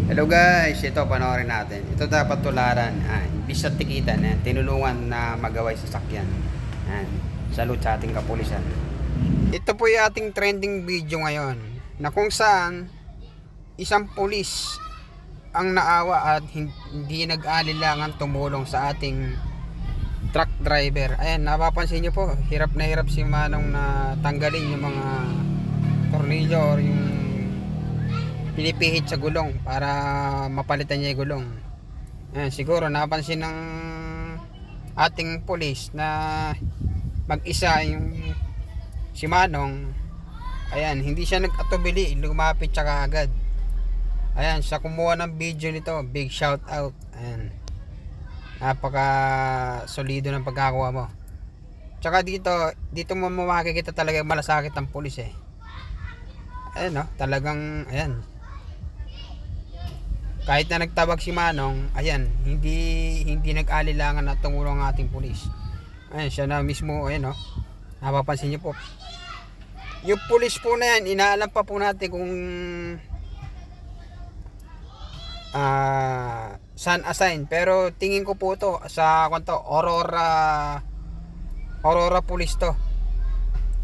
Hello guys, ito panoorin natin. Ito dapat tularan. Imbis sa tikitan, tinulungan na magawa yung sasakyan. Salute sa ating kapulisan. Ito po yung ating trending video ngayon na kung saan isang pulis ang naawa at hindi nag-alilangan tumulong sa ating truck driver. Ayan, napapansin nyo po, hirap na hirap si Manong na tanggalin yung mga tornilyo or yung pinipihit sa gulong para mapalitan niya yung gulong. Ayan, siguro napansin ng ating pulis na mag-isa yung si Manong. Ayan, hindi siya nag-atubili, lumapit siya kaagad. Ayan, sa kumuha ng video nito, big shout out. Ayan, napaka solido ng pagkakakuha mo. Tsaka dito mo makikita talaga malasakit ang pulis eh. Ayan, no, talagang ayan, kahit na nagtabag si Manong, ayan, hindi nag-alilangan na tumulong ang ating pulis. Ayan, siya na mismo, ayan, no, napapansin niyo po. Yung pulis po na yan, inaalam pa po natin kung saan assign. Pero tingin ko po to sa Aurora Police to.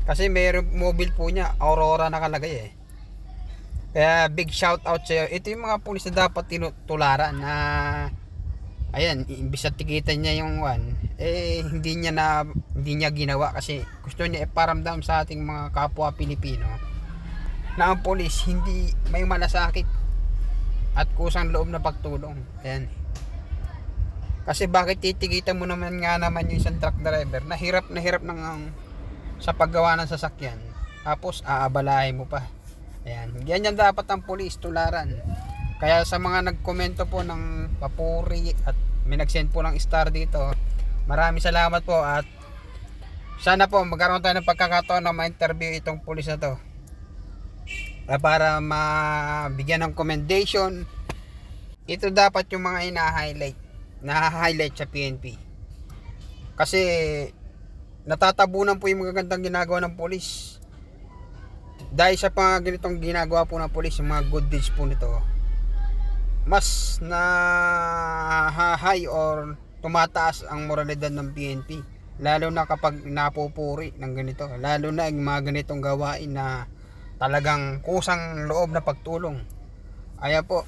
Kasi may mobile po niya, Aurora nakalagay eh. Kaya big shout out sa iyo. Ito yung mga pulis na dapat tinutularan na ayan, imbis na tikitan niya yung hindi niya ginawa kasi gusto niya iparamdam sa ating mga kapwa Pilipino na ang pulis hindi may malasakit at kusang loob na pagtulong. Ayan. Kasi bakit titikitan mo naman yung isang truck driver na hirap sa paggawa ng sasakyan, tapos aabalahin mo pa. Ayan, ganyan dapat ang pulis, tularan. Kaya sa mga nagkomento po ng papuri at may nagsend po ng star dito, maraming salamat po at sana po magkaroon tayo ng pagkakataon na ma-interview itong pulis na to para mabigyan ng commendation. Ito dapat yung mga na-highlight sa PNP. Kasi natatabunan po yung magagandang ginagawa ng pulis. Dahil sa ganitong ginagawa po ng pulis, yung mga good deeds po nito, mas na high or tumataas ang moralidad ng PNP, lalo na kapag napupuri ng ganito, lalo na yung mga ganitong gawain na talagang kusang loob na pagtulong. Ayan po,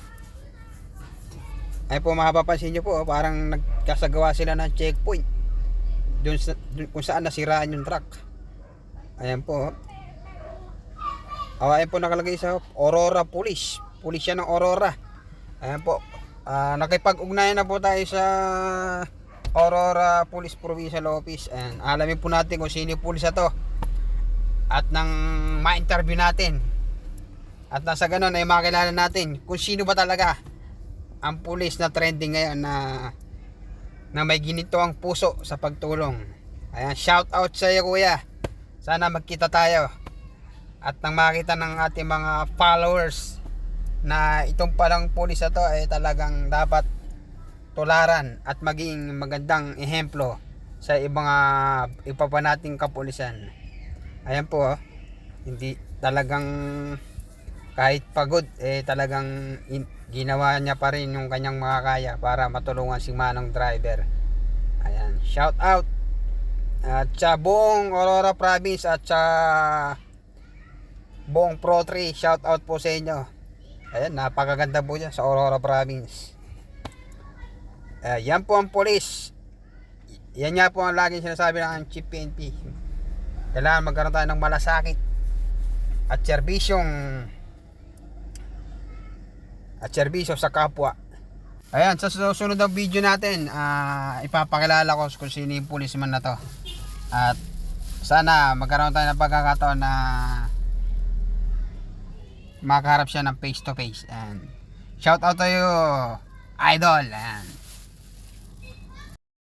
mapapansin nyo po, parang nagkasagawa sila ng checkpoint dun kung saan nasiraan yung truck. Ayan po. Ayan po nakalagay sa Aurora Police. Pulis siya ng Aurora. Ayan po. Nakipag-ugnayan na po tayo sa Aurora Police Provincial Office. Ayan, alamin po natin kung sino yung pulis na to. At nang ma-interview natin. At nasa ganun ay makilala natin kung sino ba talaga ang pulis na trending ngayon na may ginito ang puso sa pagtulong. Ayan, shout out sa iyo kuya. Sana magkita tayo. At nang makita ng ating mga followers na itong palang pulis na to ay talagang dapat tularan at maging magandang ehemplo sa iba pa nating kapulisan. Ayan po, hindi talagang kahit pagod talagang ginawa niya pa rin yung kanyang makakaya para matulungan si Manong driver. Ayan, shout out at sa buong Aurora Province at sa buong Pro 3, shout out po sa inyo. Ayan, napakaganda po dyan sa Aurora Province. Yan po ang police. Yan nga po ang laging sinasabi ng Chief PNP. Kailangan magkaroon tayo ng malasakit at serbisyo sa kapwa. Ayan, sa susunod na video natin, ipapakilala ko kung sino yung policeman na to. At sana magkaroon tayo ng pagkakataon na makaharap siya ng face to face. And shout out to you, idol. And